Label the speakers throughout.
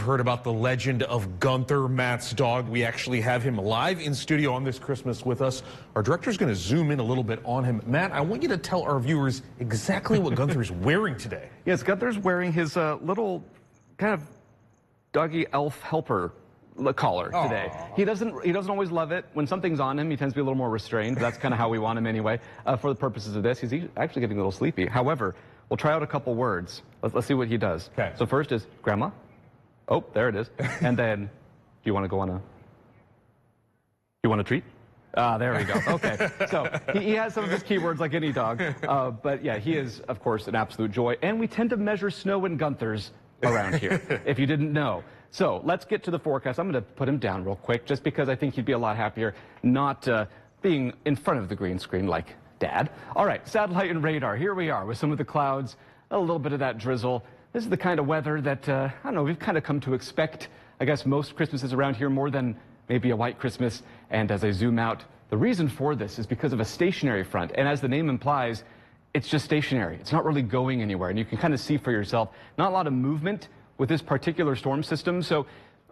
Speaker 1: heard about the legend of Gunther, Matt's dog. We actually have him live in studio on this Christmas with us. Our director's going to zoom in a little bit on him. Matt, I want you to tell our viewers exactly what Gunther's wearing today.
Speaker 2: Yes, Gunther's wearing his little kind of doggy elf helper collar today.
Speaker 1: Aww.
Speaker 2: He doesn't always love it. When something's on him, he tends to be a little more restrained. But that's kind of how we want him anyway. For the purposes of this, he's actually getting a little sleepy. However, we'll try out a couple words. Let's see what he does.
Speaker 1: Okay.
Speaker 2: So first is grandma. Oh, there it is. And then, do you want to go on a? You want a treat? There we go. Okay. So he has some of his keywords like any dog. But yeah, he is, of course, an absolute joy. And we tend to measure snow in Gunthers around here, if you didn't know. So let's get to the forecast. I'm going to put him down real quick just because I think he'd be a lot happier not being in front of the green screen like Dad. All right, satellite and radar. Here we are with some of the clouds, a little bit of that drizzle. This is the kind of weather that, I don't know, we've kind of come to expect, I guess, most Christmases around here more than maybe a white Christmas. And as I zoom out, the reason for this is because of a stationary front. And as the name implies, it's just stationary. It's not really going anywhere. And you can kind of see for yourself, not a lot of movement with this particular storm system. So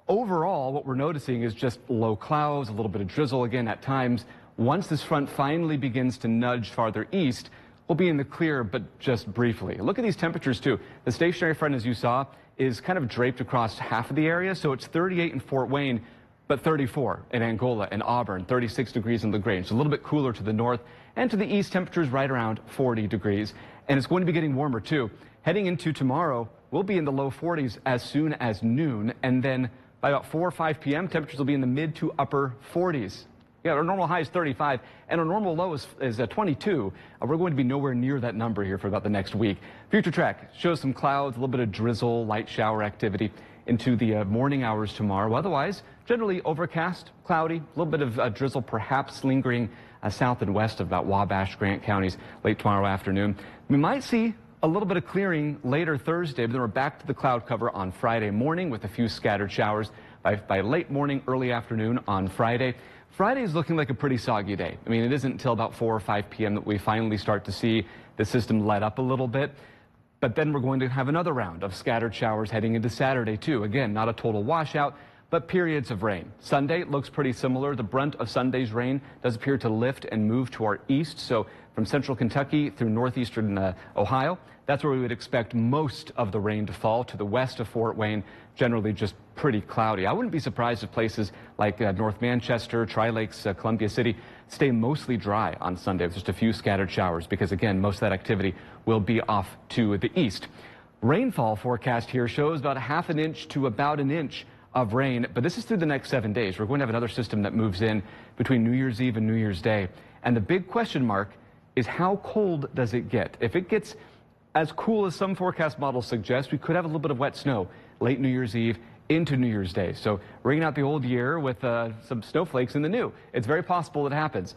Speaker 2: overall, what we're noticing is just low clouds, a little bit of drizzle again at times. Once this front finally begins to nudge farther east, we'll be in the clear, but just briefly. Look at these temperatures too. The stationary front, as you saw, is kind of draped across half of the area. So it's 38 in Fort Wayne, but 34 in Angola and Auburn, 36 degrees in LaGrange. So a little bit cooler to the north, and to the east, temperatures right around 40 degrees. And it's going to be getting warmer too. Heading into tomorrow, we'll be in the low 40s as soon as noon. And then by about 4 or 5 p.m., temperatures will be in the mid to upper 40s. Yeah, our normal high is 35, and our normal low is 22. We're going to be nowhere near that number here for about the next week. Future track shows some clouds, a little bit of drizzle, light shower activity into the morning hours tomorrow. Otherwise, generally overcast, cloudy, a little bit of drizzle perhaps lingering south and west of about Wabash, Grant counties late tomorrow afternoon. We might see a little bit of clearing later Thursday, but then we're back to the cloud cover on Friday morning with a few scattered showers by late morning, early afternoon on Friday. Friday is looking like a pretty soggy day. I mean, it isn't until about 4 or 5 p.m. that we finally start to see the system let up a little bit. But then we're going to have another round of scattered showers heading into Saturday, too. Again, not a total washout, but periods of rain. Sunday looks pretty similar. The brunt of Sunday's rain does appear to lift and move to our east. So from central Kentucky through northeastern Ohio, that's where we would expect most of the rain to fall. To the west of Fort Wayne, generally just pretty cloudy. I wouldn't be surprised if places like North Manchester, Tri-Lakes, Columbia City stay mostly dry on Sunday with just a few scattered showers because, again, most of that activity will be off to the east. Rainfall forecast here shows about ½ an inch to about an inch of rain, but this is through the next 7 days. We're going to have another system that moves in between New Year's Eve and New Year's Day. And the big question mark is how cold does it get? If it gets as cool as some forecast models suggest, we could have a little bit of wet snow late New Year's Eve into New Year's Day. So ringing out the old year with some snowflakes in the new. It's very possible it happens.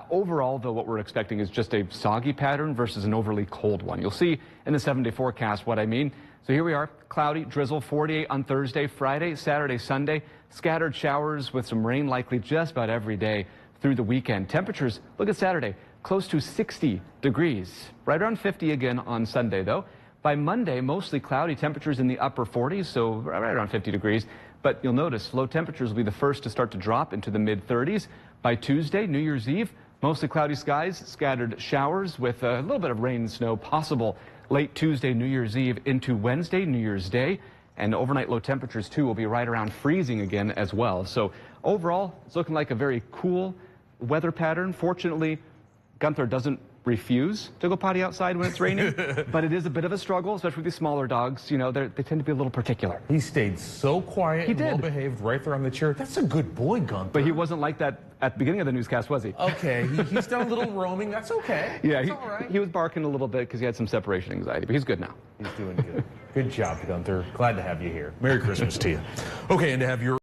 Speaker 2: Overall, though, what we're expecting is just a soggy pattern versus an overly cold one. You'll see in the 7-day forecast what I mean. So here we are, cloudy, drizzle, 48 on Thursday, Friday, Saturday, Sunday, scattered showers with some rain likely just about every day through the weekend. Temperatures, look at Saturday, close to 60 degrees, right around 50 again on Sunday, though. By Monday, mostly cloudy, temperatures in the upper 40s, so right around 50 degrees. But you'll notice low temperatures will be the first to start to drop into the mid-30s. By Tuesday, New Year's Eve, mostly cloudy skies, scattered showers with a little bit of rain and snow possible late Tuesday, New Year's Eve into Wednesday, New Year's Day. And overnight low temperatures, too, will be right around freezing again as well. So overall, it's looking like a very cool weather pattern. Fortunately, Gunther doesn't refuse to go potty outside when it's raining, but it is a bit of a struggle, especially with these smaller dogs. You know, they tend to be a little particular.
Speaker 1: He stayed so quiet and well-behaved right there on the chair. That's a good boy, Gunther.
Speaker 2: But he wasn't like that at the beginning of the newscast, was he?
Speaker 1: Okay, he's done a little roaming. That's okay.
Speaker 2: Yeah,
Speaker 1: That's all right.
Speaker 2: He was barking a little bit because he had some separation anxiety, but he's good now.
Speaker 1: He's doing good. Good job, Gunther. Glad to have you here. Merry Christmas to you. Okay, and to have your